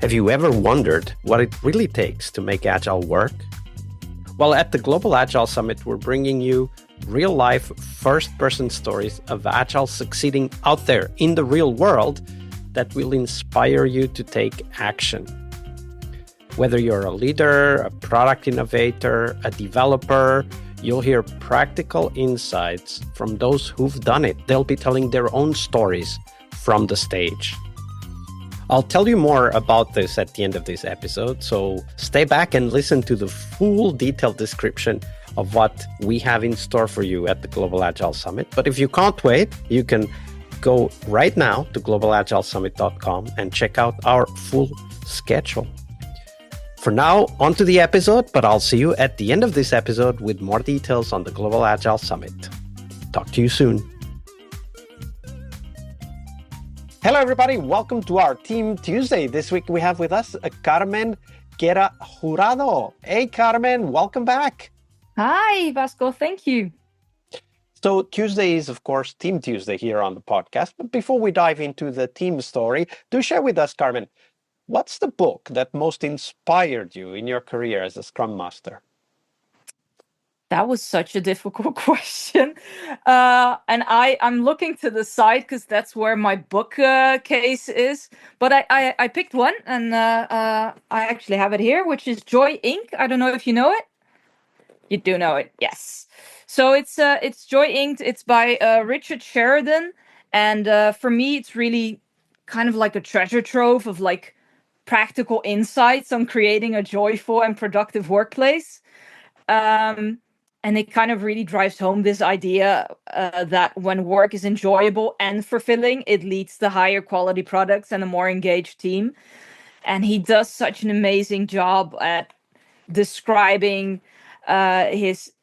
Have you ever wondered what it really takes to make Agile work? Well, at the Global Agile Summit, we're bringing you real-life, first-person stories of Agile succeeding out there in the real world that will inspire you to take action. Whether you're a leader, a product innovator, a developer, you'll hear practical insights from those who've done it. They'll be telling their own stories from the stage. I'll tell you more about this at the end of this episode, so stay back and listen to the full detailed description of what we have in store for you at the Global Agile Summit. But if you can't wait, you can go right now to globalagilesummit.com and check out our full schedule. For now, on to the episode, but I'll see you at the end of this episode with more details on the Global Agile Summit. Talk to you soon. Hello, everybody. Welcome to our Team Tuesday. This week we have with us Carmen Jurado. Hey, Carmen, welcome back. Hi, Vasco. Thank you. So Tuesday is, of course, Team Tuesday here on the podcast. But before we dive into the team story, do share with us, Carmen, what's the book that most inspired you in your career as a Scrum Master? That was such a difficult question. And I'm looking to the side because that's where my book case is. But I picked one, and I actually have it here, which is Joy Inc. I don't know if you know it. You do know it, yes. So it's Joy Inc. It's by Richard Sheridan. And for me, it's really kind of like a treasure trove of like practical insights on creating a joyful and productive workplace. And it kind of really drives home this idea that when work is enjoyable and fulfilling, it leads to higher quality products and a more engaged team. And he does such an amazing job at describing his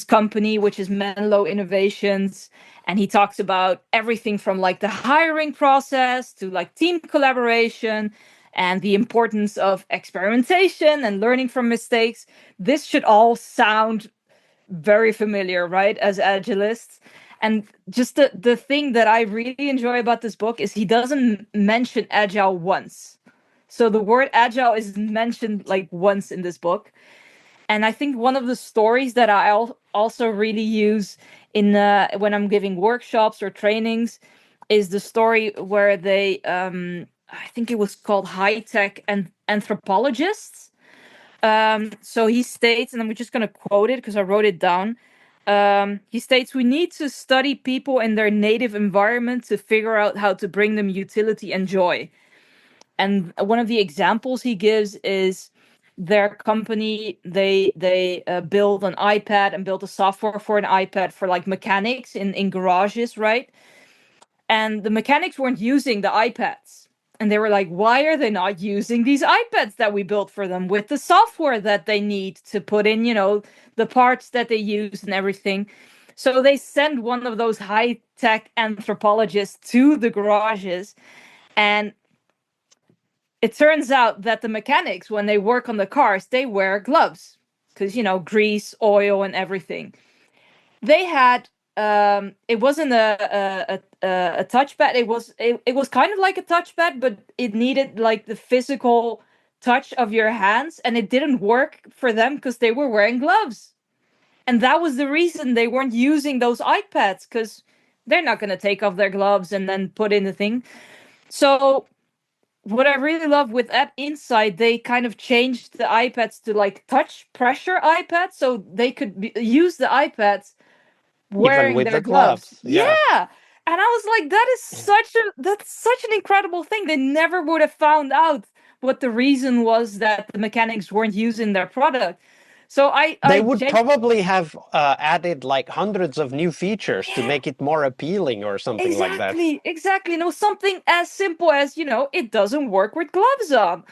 company, which is Menlo Innovations. And he talks about everything from like the hiring process to like team collaboration and the importance of experimentation and learning from mistakes. This should all sound very familiar, right, as Agilists. And just the thing that I really enjoy about this book is he doesn't mention Agile once. So the word Agile is mentioned like once in this book. And I think one of the stories that I also really use in when I'm giving workshops or trainings is the story where they... I think it was called High-Tech and Anthropologists. So he states, and I'm just going to quote it because I wrote it down. He states, we need to study people in their native environment to figure out how to bring them utility and joy. And one of the examples he gives is their company, they build an iPad and built a software for an iPad for like mechanics in garages, right? And the mechanics weren't using the iPads. And they were like, why are they not using these iPads that we built for them with the software that they need to put in, the parts that they use and everything? So they send one of those high-tech anthropologists to the garages. And it turns out that the mechanics, when they work on the cars, they wear gloves because, grease, oil, and everything. They had it wasn't a touchpad. It was kind of like a touchpad, but it needed like the physical touch of your hands, and it didn't work for them because they were wearing gloves. And that was the reason they weren't using those iPads, because they're not going to take off their gloves and then put in the thing. So what I really love with that insight, they kind of changed the iPads to like touch pressure iPads, so they could use the iPads wearing Even with their the gloves. Yeah. And I was like, that's such an incredible thing. They never would have found out what the reason was that the mechanics weren't using their product. So they would probably have added like hundreds of new features to make it more appealing or something like that. Exactly. Something as simple as, it doesn't work with gloves on.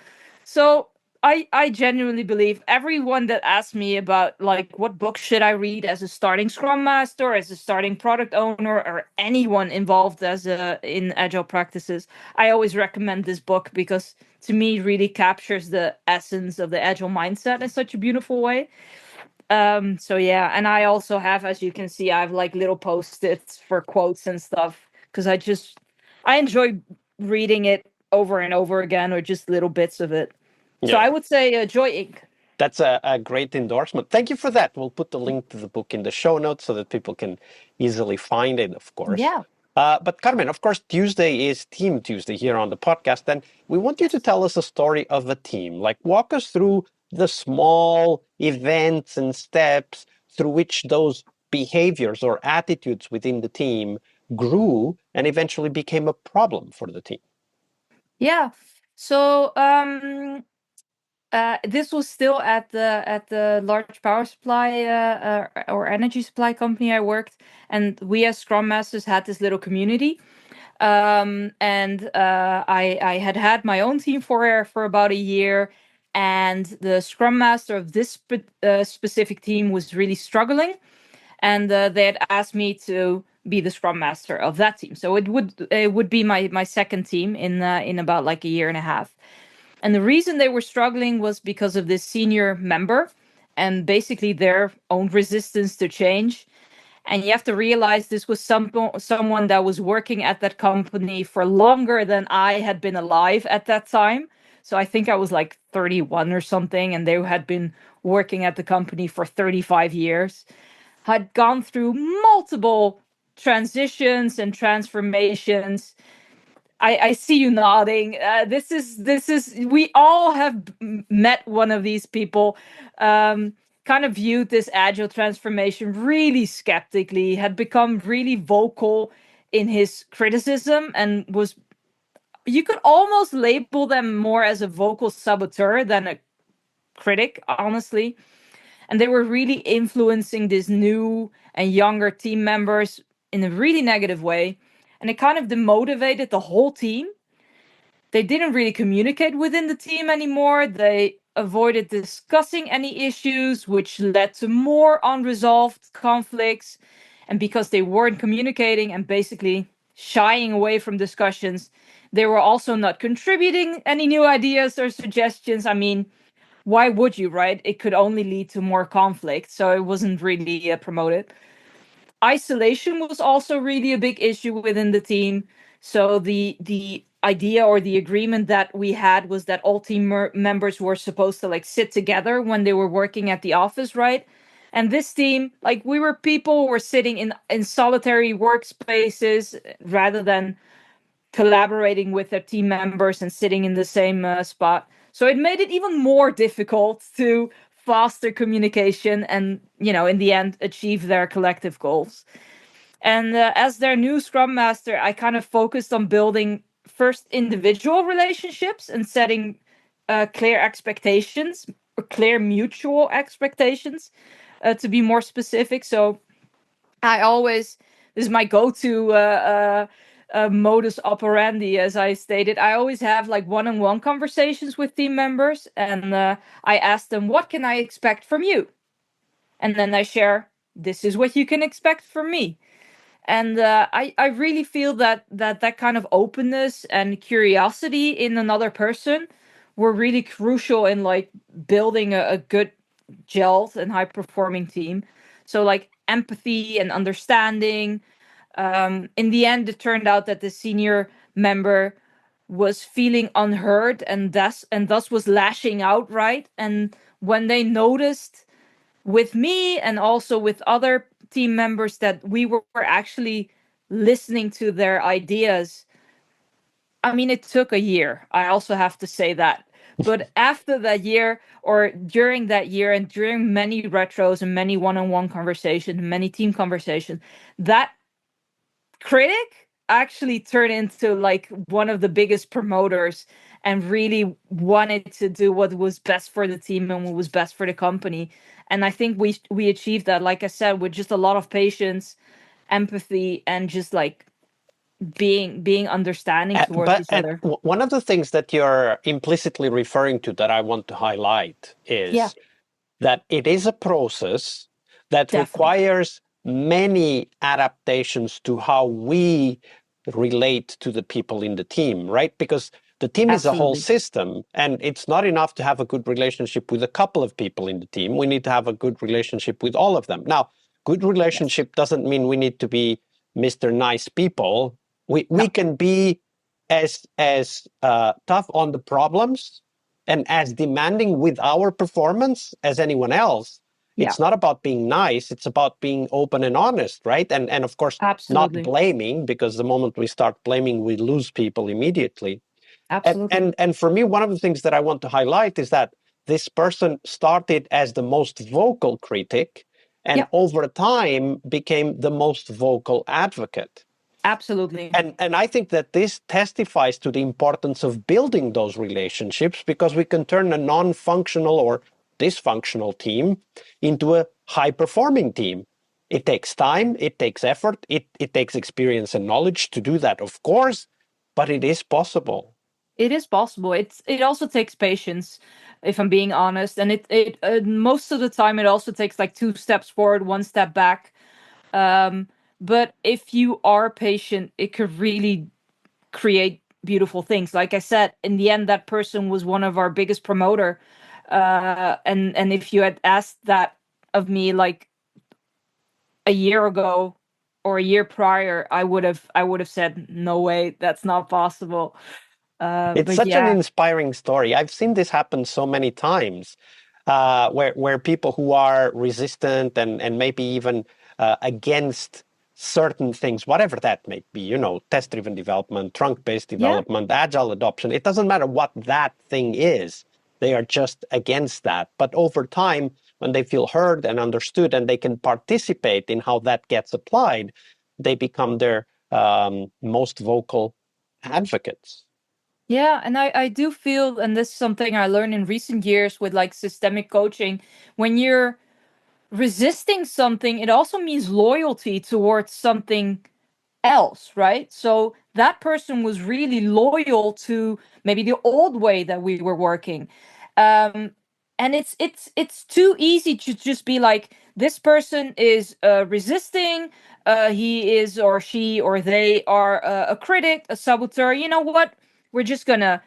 So I genuinely believe everyone that asks me about like what book should I read as a starting Scrum Master, as a starting product owner, or anyone involved in Agile practices, I always recommend this book because to me it really captures the essence of the Agile mindset in such a beautiful way. So yeah, and I also have, as you can see, I have like little post-its for quotes and stuff because I enjoy reading it over and over again or just little bits of it. So Yeah. I would say Joy Inc. That's a great endorsement. Thank you for that. We'll put the link to the book in the show notes so that people can easily find it, of course. Yeah. But Carmen, of course, Tuesday is Team Tuesday here on the podcast, and we want you to Yes. tell us a story of a team. Like, walk us through the small events and steps through which those behaviors or attitudes within the team grew and eventually became a problem for the team. Yeah. So this was still at the large power supply or energy supply company I worked, and we as Scrum Masters had this little community. And I had my own team for about a year, and the Scrum Master of this specific team was really struggling, and they had asked me to be the Scrum Master of that team. So it would be my second team in about like a year and a half. And the reason they were struggling was because of this senior member and basically their own resistance to change. And you have to realize this was someone that was working at that company for longer than I had been alive at that time. So I think I was like 31 or something, and they had been working at the company for 35 years, had gone through multiple transitions and transformations. I see you nodding. This is we all have met one of these people. Kind of viewed this agile transformation really skeptically, had become really vocal in his criticism, and was, you could almost label them more as a vocal saboteur than a critic, honestly. And they were really influencing these new and younger team members in a really negative way, and it kind of demotivated the whole team. They didn't really communicate within the team anymore. They avoided discussing any issues, which led to more unresolved conflicts. And because they weren't communicating and basically shying away from discussions, they were also not contributing any new ideas or suggestions. I mean, why would you, right? It could only lead to more conflict. So it wasn't really promoted. Isolation was also really a big issue within the team. So the idea or the agreement that we had was that all team members were supposed to like sit together when they were working at the office, right? And this team, like, we were people who were sitting in solitary workspaces rather than collaborating with their team members and sitting in the same spot. So it made it even more difficult to foster communication and, in the end, achieve their collective goals. And as their new Scrum Master, I kind of focused on building first individual relationships and setting clear expectations, or clear mutual expectations, to be more specific. So I always, this is my go-to modus operandi, as I stated. I always have like one-on-one conversations with team members, and I ask them, what can I expect from you? And then I share, this is what you can expect from me. And I really feel that kind of openness and curiosity in another person were really crucial in like building a good gelled and high performing team. So like empathy and understanding. In the end, it turned out that the senior member was feeling unheard and thus was lashing out, right? And when they noticed with me and also with other team members that we were actually listening to their ideas, I mean, it took a year. I also have to say that. But after that year, or during that year, and during many retros and many one-on-one conversations, many team conversations, that critic actually turned into like one of the biggest promoters and really wanted to do what was best for the team and what was best for the company. And I think we achieved that, like I said, with just a lot of patience, empathy, and just like being understanding towards each other. One of the things that you're implicitly referring to that I want to highlight Yeah, is that it is a process that definitely. requires many adaptations to how we relate to the people in the team, right? Because the team is a whole Absolutely. system, and it's not enough to have a good relationship with a couple of people in the team. We need to have a good relationship with all of them. Now, good Yes. relationship doesn't mean we need to be Mr. Nice people. We No. can be as tough on the problems and as demanding with our performance as anyone else. Yeah, It's not about being nice, it's about being open and honest, right? And of course, not absolutely. blaming, because the moment we start blaming, we lose people immediately. And, Absolutely. and, and for me, one of the things that I want to highlight is that this person started as the most vocal critic and Yeah, over time became the most vocal advocate. absolutely. And I think that this testifies to the importance of building those relationships, because we can turn a non-functional or dysfunctional team into a high-performing team. It takes time, it takes effort, it takes experience and knowledge to do that, of course, but it is possible. It is possible. It also takes patience, if I'm being honest, and it most of the time it also takes like two steps forward, one step back. Um, but if you are patient, it could really create beautiful things. Like I said, in the end, that person was one of our biggest promoter. And if you had asked that of me like a year ago or a year prior, I would have said no way, that's not possible. It's But such an yeah, inspiring story. I've seen this happen so many times, where people who are resistant and maybe even against certain things, whatever that may be, test-driven development, trunk-based yeah. development, agile adoption, it doesn't matter what that thing is. They are just against that. But over time, when they feel heard and understood and they can participate in how that gets applied, they become their most vocal advocates. Yeah, and I do feel, and this is something I learned in recent years with like systemic coaching, when you're resisting something, it also means loyalty towards something else, right? So that person was really loyal to maybe the old way that we were working. Um, and it's too easy to just be like, this person is resisting, he is or she or they are a critic, a saboteur. You know what? We're just gonna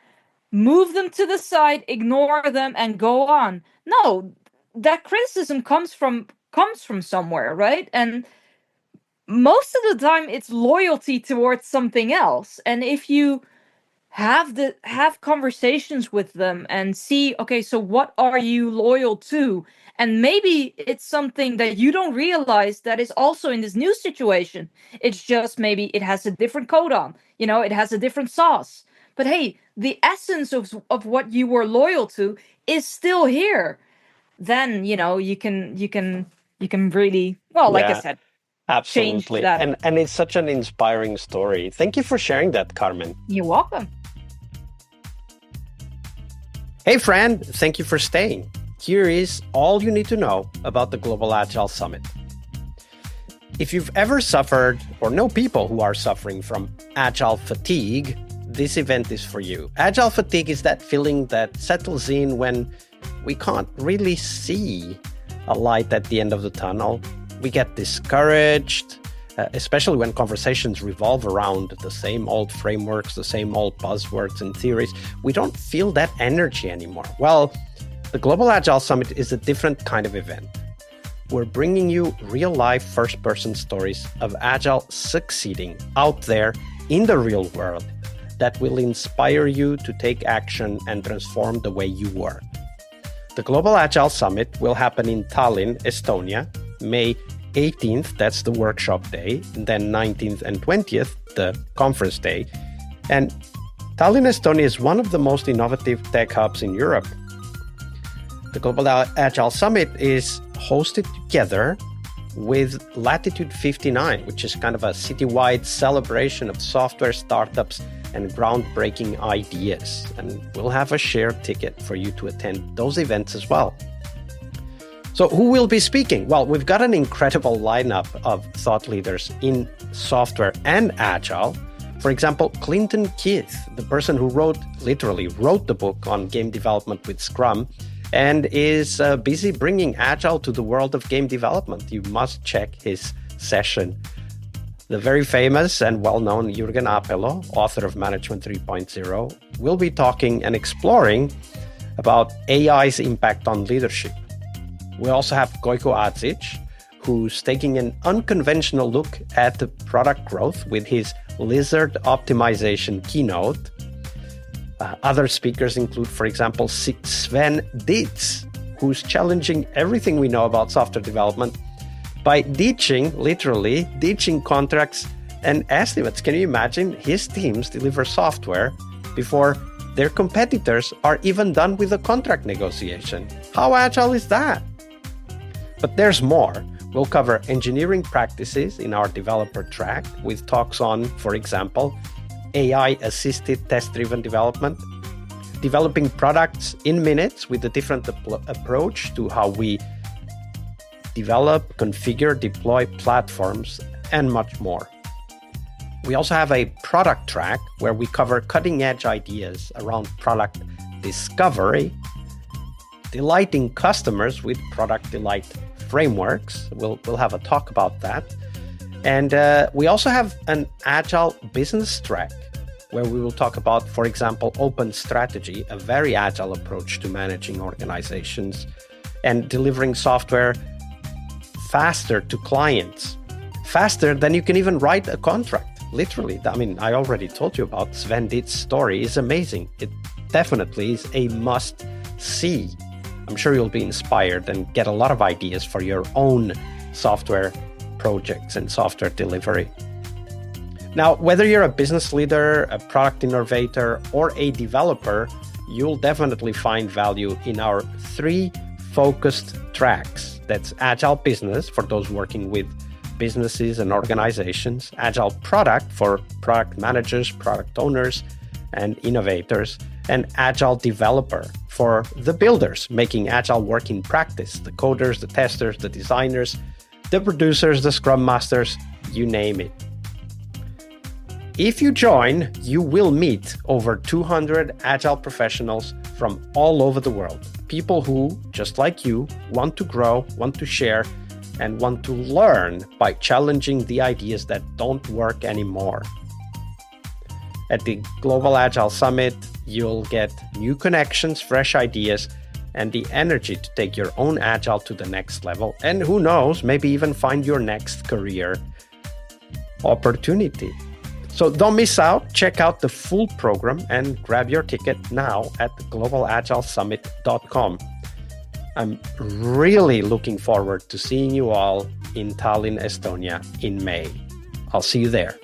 move them to the side, ignore them, and go on. No, that criticism comes from somewhere, right? And most of the time it's loyalty towards something else. And if you have conversations with them and see, okay, so what are you loyal to? And maybe it's something that you don't realize that is also in this new situation. It's just maybe it has a different coat on, it has a different sauce. But hey, the essence of what you were loyal to is still here. Then, you can really, well, like I Yeah. said, change Absolutely. that. And it's such an inspiring story. Thank you for sharing that, Carmen. You're welcome. Hey, friend, thank you for staying. Here is all you need to know about the Global Agile Summit. If you've ever suffered or know people who are suffering from agile fatigue, this event is for you. Agile fatigue is that feeling that settles in when we can't really see a light at the end of the tunnel. We get discouraged, especially when conversations revolve around the same old frameworks, the same old buzzwords and theories. We don't feel that energy anymore. Well, the Global Agile Summit is a different kind of event. We're bringing you real-life first-person stories of Agile succeeding out there in the real world that will inspire you to take action and transform the way you work. The Global Agile Summit will happen in Tallinn, Estonia, May 18th, that's the workshop day, and then 19th and 20th, the conference day. And Tallinn, Estonia is one of the most innovative tech hubs in Europe. The Global Agile Summit is hosted together with Latitude 59, which is kind of a citywide celebration of software startups and groundbreaking ideas. And we'll have a shared ticket for you to attend those events as well. So who will be speaking? Well, we've got an incredible lineup of thought leaders in software and Agile. For example, Clinton Keith, the person who literally wrote the book on game development with Scrum and is busy bringing Agile to the world of game development. You must check his session. The very famous and well-known Jürgen Apelo, author of Management 3.0, will be talking and exploring about AI's impact on leadership. We also have Gojko Adzic, who's taking an unconventional look at the product growth with his lizard optimization keynote. Other speakers include, for example, Sven Dietz, who's challenging everything we know about software development by literally ditching contracts and estimates. Can you imagine? His teams deliver software before their competitors are even done with the contract negotiation. How agile is that? But there's more. We'll cover engineering practices in our developer track with talks on, for example, AI-assisted test-driven development, developing products in minutes with a different approach to how we develop, configure, deploy platforms, and much more. We also have a product track where we cover cutting-edge ideas around product discovery, delighting customers with product delight frameworks. We'll have a talk about that. And we also have an agile business track where we will talk about, for example, open strategy, a very agile approach to managing organizations and delivering software faster to clients, faster than you can even write a contract, literally. I mean, I already told you about Sven Dietz's story. It's amazing. It definitely is a must-see. I'm sure you'll be inspired and get a lot of ideas for your own software projects and software delivery. Now, whether you're a business leader, a product innovator, or a developer, you'll definitely find value in our 3 focused tracks. That's Agile Business for those working with businesses and organizations, Agile Product for product managers, product owners, and innovators, and Agile Developer for the builders making Agile work in practice, the coders, the testers, the designers, the producers, the Scrum Masters, you name it. If you join, you will meet over 200 Agile professionals from all over the world. People who, just like you, want to grow, want to share, and want to learn by challenging the ideas that don't work anymore. At the Global Agile Summit, you'll get new connections, fresh ideas, and the energy to take your own Agile to the next level. And who knows, maybe even find your next career opportunity. So don't miss out. Check out the full program and grab your ticket now at globalagilesummit.com. I'm really looking forward to seeing you all in Tallinn, Estonia in May. I'll see you there.